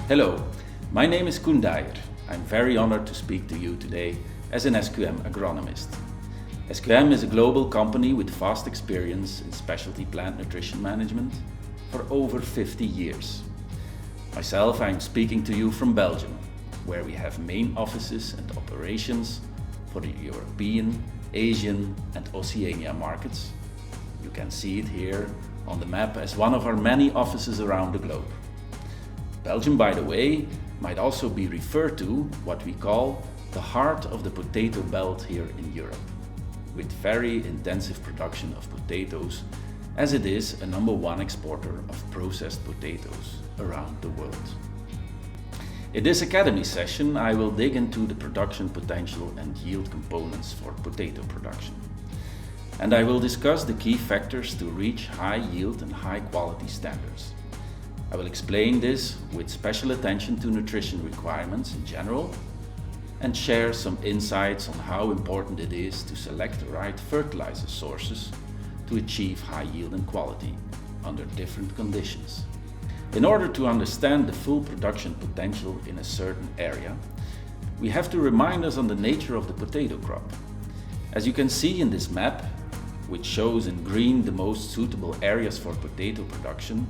Hello, my name is Koen D'Haeyer. I'm very honored to speak to you today as an SQM agronomist. SQM is a global company with vast experience in specialty plant nutrition management for over 50 years. Myself, I'm speaking to you from Belgium, where we have main offices and operations for the European, Asian and Oceania markets. You can see it here on the map as one of our many offices around the globe. Belgium, by the way, might also be referred to what we call the heart of the potato belt here in Europe, with very intensive production of potatoes, as it is a #1 exporter of processed potatoes around the world. In this Academy session, I will dig into the production potential and yield components for potato production. And I will discuss the key factors to reach high yield and high quality standards. I will explain this with special attention to nutrition requirements in general and share some insights on how important it is to select the right fertilizer sources to achieve high yield and quality under different conditions. In order to understand the full production potential in a certain area, we have to remind us on the nature of the potato crop. As you can see in this map, which shows in green the most suitable areas for potato production,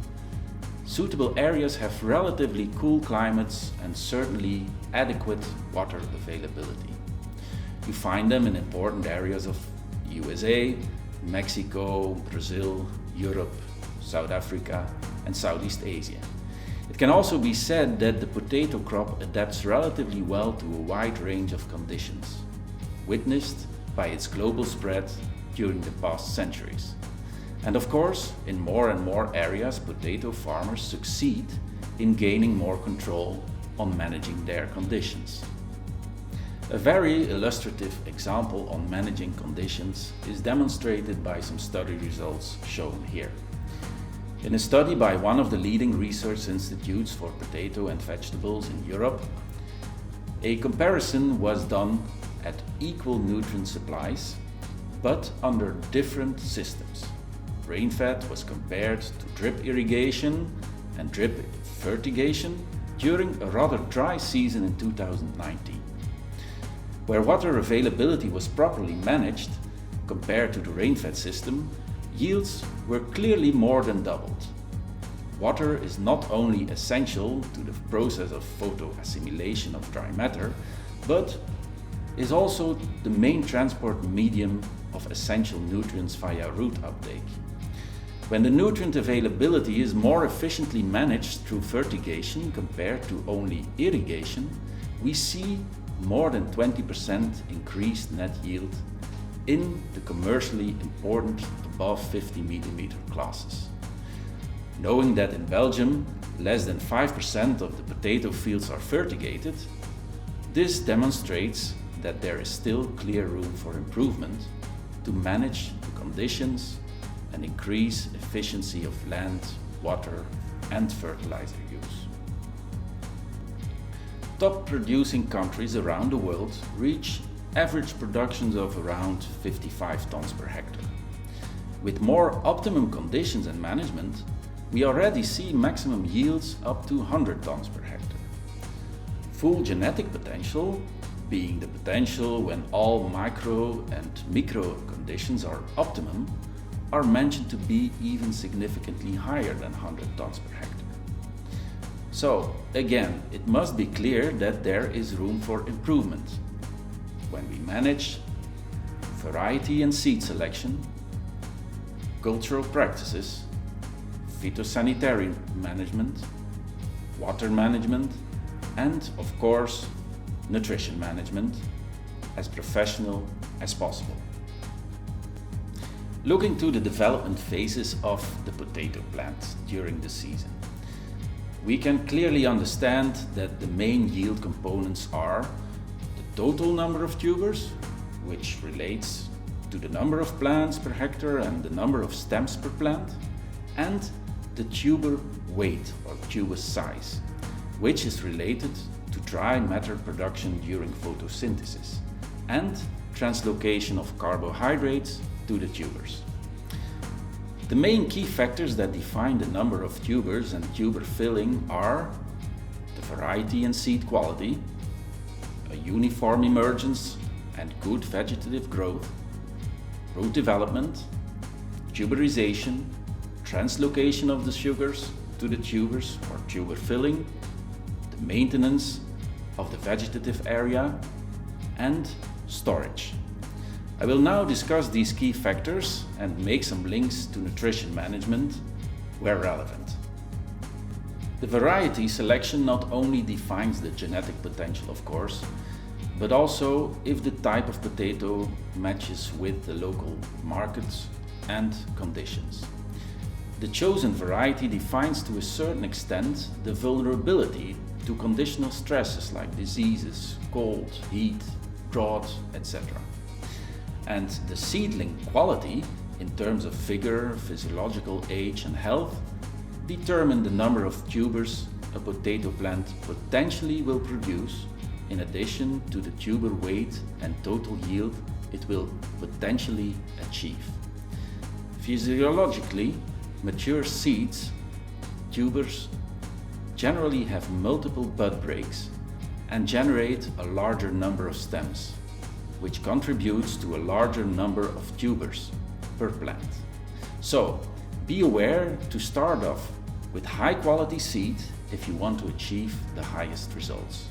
suitable areas have relatively cool climates and certainly adequate water availability. You find them in important areas of USA, Mexico, Brazil, Europe, South Africa and Southeast Asia. It can also be said that the potato crop adapts relatively well to a wide range of conditions, witnessed by its global spread during the past centuries. And of course, in more and more areas, potato farmers succeed in gaining more control on managing their conditions. A very illustrative example on managing conditions is demonstrated by some study results shown here. In a study by one of the leading research institutes for potato and vegetables in Europe, a comparison was done at equal nutrient supplies, but under different systems. Rainfed was compared to drip irrigation and drip fertigation during a rather dry season in 2019. Where water availability was properly managed compared to the rainfed system, yields were clearly more than doubled. Water is not only essential to the process of photoassimilation of dry matter, but is also the main transport medium of essential nutrients via root uptake. When the nutrient availability is more efficiently managed through fertigation compared to only irrigation, we see more than 20% increased net yield in the commercially important above 50 mm classes. Knowing that in Belgium less than 5% of the potato fields are fertigated, this demonstrates that there is still clear room for improvement to manage the conditions and increase efficiency of land, water and fertilizer use. Top producing countries around the world reach average productions of around 55 tons per hectare. With more optimum conditions and management, we already see maximum yields up to 100 tons per hectare. Full genetic potential, being the potential when all micro and micro conditions are optimum, are mentioned to be even significantly higher than 100 tons per hectare. So again, it must be clear that there is room for improvement when we manage variety and seed selection, cultural practices, phytosanitary management, water management, and of course, nutrition management as professional as possible. Looking to the development phases of the potato plant during the season, we can clearly understand that the main yield components are the total number of tubers, which relates to the number of plants per hectare and the number of stems per plant, and the tuber weight or tuber size, which is related to dry matter production during photosynthesis and translocation of carbohydrates to the tubers. The main key factors that define the number of tubers and tuber filling are the variety and seed quality, a uniform emergence and good vegetative growth, root development, tuberization, translocation of the sugars to the tubers or tuber filling, the maintenance of the vegetative area, and storage. I will now discuss these key factors and make some links to nutrition management where relevant. The variety selection not only defines the genetic potential, of course, but also if the type of potato matches with the local markets and conditions. The chosen variety defines to a certain extent the vulnerability to conditional stresses like diseases, cold, heat, drought, etc. And the seedling quality, in terms of vigor, physiological age and health, determine the number of tubers a potato plant potentially will produce, in addition to the tuber weight and total yield it will potentially achieve. Physiologically, mature seeds, tubers, generally have multiple bud breaks and generate a larger number of stems, which contributes to a larger number of tubers per plant. So, be aware to start off with high quality seed if you want to achieve the highest results.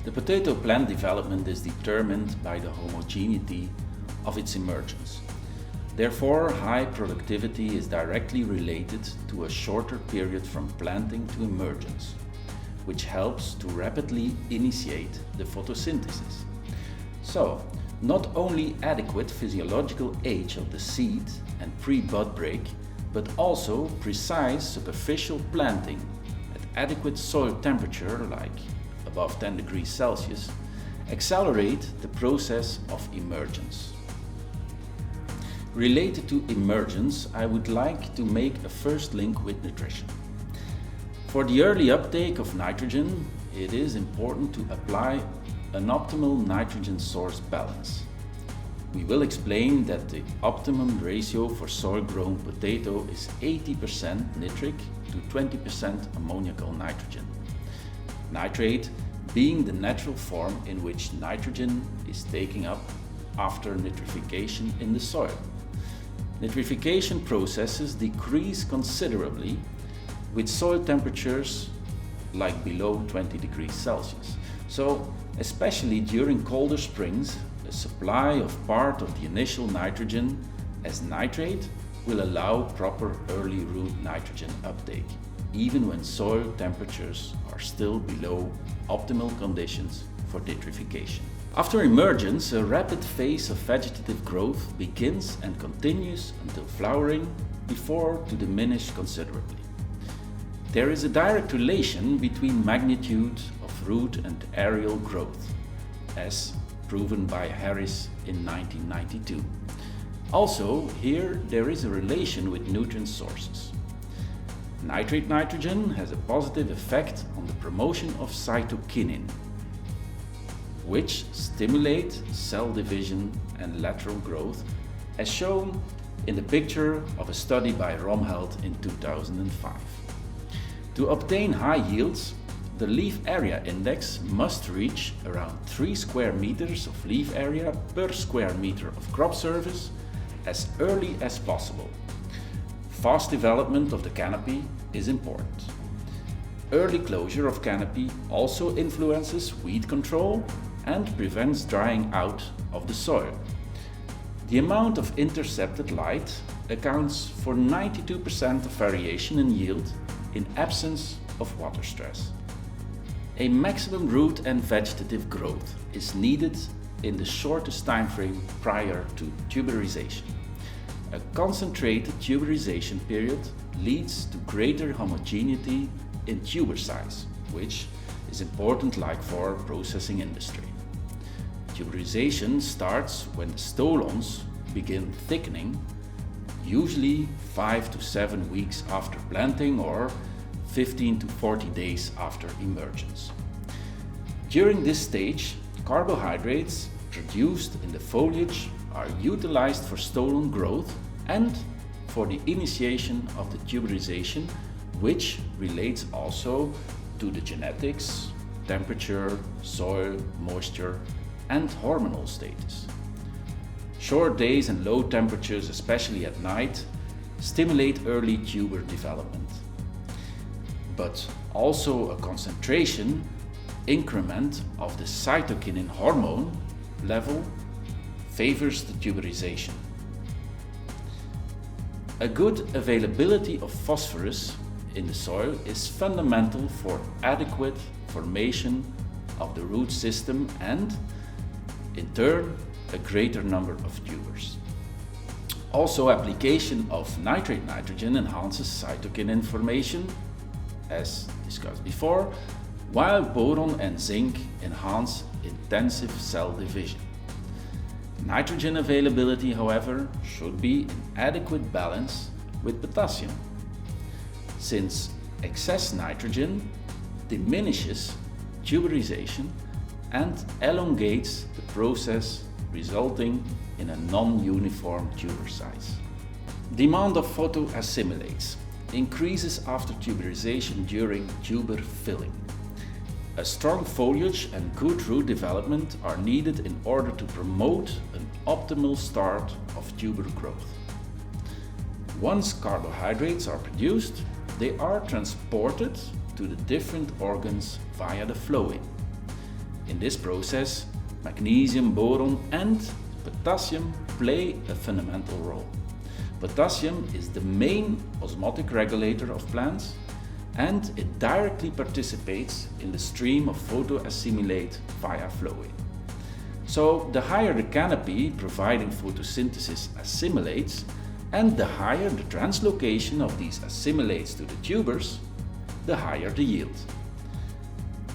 The potato plant development is determined by the homogeneity of its emergence. Therefore, high productivity is directly related to a shorter period from planting to emergence, which helps to rapidly initiate the photosynthesis. So, not only adequate physiological age of the seed and pre-bud break, but also precise superficial planting at adequate soil temperature, like above 10 degrees Celsius, accelerate the process of emergence. Related to emergence, I would like to make a first link with nutrition. For the early uptake of nitrogen, it is important to apply an optimal nitrogen source balance. We will explain that the optimum ratio for soil-grown potato is 80% nitric to 20% ammoniacal nitrogen. Nitrate being the natural form in which nitrogen is taken up after nitrification in the soil. Nitrification processes decrease considerably with soil temperatures like below 20 degrees Celsius. So, especially during colder springs, the supply of part of the initial nitrogen as nitrate will allow proper early root nitrogen uptake, even when soil temperatures are still below optimal conditions for nitrification. After emergence, a rapid phase of vegetative growth begins and continues until flowering, before to diminish considerably. There is a direct relation between magnitude of root and aerial growth, as proven by Harris in 1992. Also, here there is a relation with nutrient sources. Nitrate nitrogen has a positive effect on the promotion of cytokinin, which stimulate cell division and lateral growth, as shown in the picture of a study by Romheld in 2005. To obtain high yields, the leaf area index must reach around 3 square meters of leaf area per square meter of crop surface as early as possible. Fast development of the canopy is important. Early closure of canopy also influences weed control and prevents drying out of the soil. The amount of intercepted light accounts for 92% of variation in yield in absence of water stress. A maximum root and vegetative growth is needed in the shortest time frame prior to tuberization. A concentrated tuberization period leads to greater homogeneity in tuber size, which is important like for processing industry. Tuberization starts when the stolons begin thickening, usually 5 to 7 weeks after planting or 15 to 40 days after emergence. During this stage, carbohydrates produced in the foliage are utilized for stolon growth and for the initiation of the tuberization which relates also to the genetics, temperature, soil, moisture, and hormonal status. Short days and low temperatures, especially at night, stimulate early tuber development. But also a concentration increment of the cytokinin hormone level favors the tuberization. A good availability of phosphorus in the soil is fundamental for adequate formation of the root system and, in turn, a greater number of tubers. Also, application of nitrate nitrogen enhances cytokinin formation, as discussed before, while boron and zinc enhance intensive cell division. Nitrogen availability, however, should be in adequate balance with potassium, since excess nitrogen diminishes tuberization and elongates the process, resulting in a non-uniform tuber size. Demand of photoassimilates increases after tuberization during tuber filling. A strong foliage and good root development are needed in order to promote an optimal start of tuber growth. Once carbohydrates are produced, they are transported to the different organs via the phloem. In this process, magnesium, boron, and potassium play a fundamental role. Potassium is the main osmotic regulator of plants, and it directly participates in the stream of photoassimilate via phloem. So the higher the canopy providing photosynthesis assimilates, and the higher the translocation of these assimilates to the tubers, the higher the yield.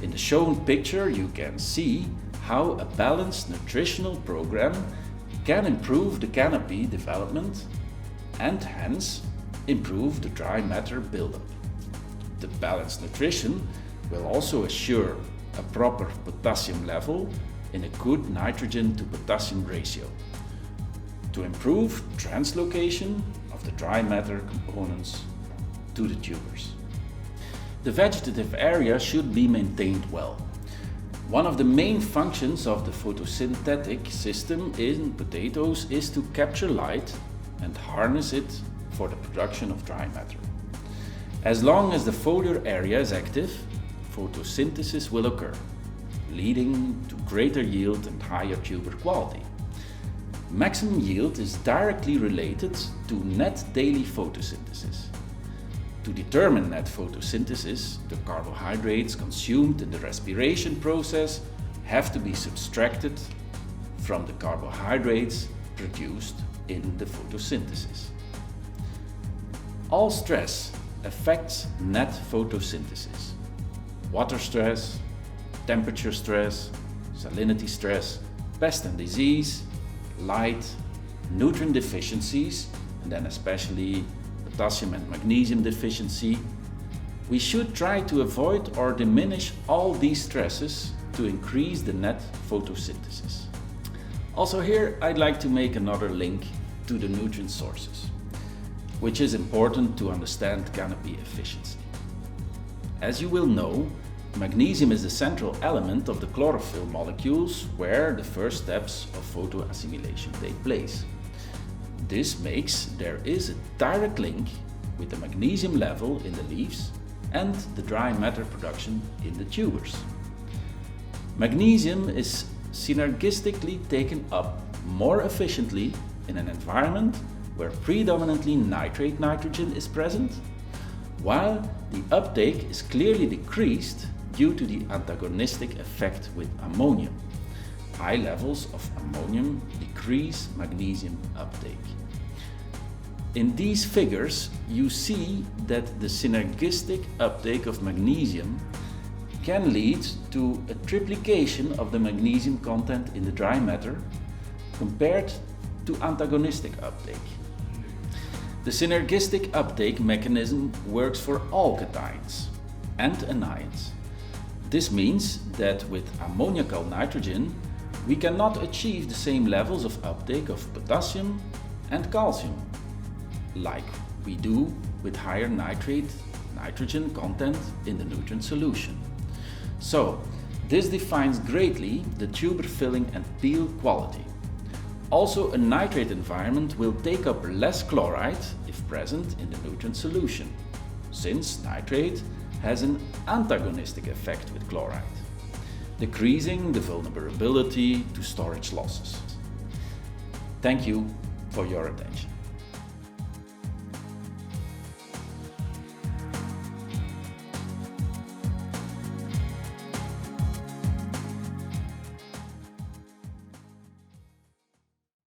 In the shown picture you can see how a balanced nutritional program can improve the canopy development and hence improve the dry matter buildup. The balanced nutrition will also assure a proper potassium level in a good nitrogen to potassium ratio to improve translocation of the dry matter components to the tubers. The vegetative area should be maintained well. One of the main functions of the photosynthetic system in potatoes is to capture light and harness it for the production of dry matter. As long as the foliar area is active, photosynthesis will occur, leading to greater yield and higher tuber quality. Maximum yield is directly related to net daily photosynthesis. To determine net photosynthesis, the carbohydrates consumed in the respiration process have to be subtracted from the carbohydrates produced in the photosynthesis. All stress affects net photosynthesis. Water stress, temperature stress, salinity stress, pest and disease, light, nutrient deficiencies, and then especially potassium and magnesium deficiency. We should try to avoid or diminish all these stresses to increase the net photosynthesis. Also here I'd like to make another link to the nutrient sources, which is important to understand canopy efficiency. As you will know, magnesium is the central element of the chlorophyll molecules where the first steps of photoassimilation take place. This makes there is a direct link with the magnesium level in the leaves and the dry matter production in the tubers. Magnesium is synergistically taken up more efficiently in an environment where predominantly nitrate nitrogen is present, while the uptake is clearly decreased due to the antagonistic effect with ammonium. High levels of ammonium decrease magnesium uptake. In these figures, you see that the synergistic uptake of magnesium can lead to a triplication of the magnesium content in the dry matter compared to antagonistic uptake. The synergistic uptake mechanism works for all cations and anions. This means that with ammoniacal nitrogen, we cannot achieve the same levels of uptake of potassium and calcium, like we do with higher nitrate nitrogen content in the nutrient solution. So, this defines greatly the tuber filling and peel quality. Also, a nitrate environment will take up less chloride if present in the nutrient solution, since nitrate has an antagonistic effect with chloride, decreasing the vulnerability to storage losses. Thank you for your attention.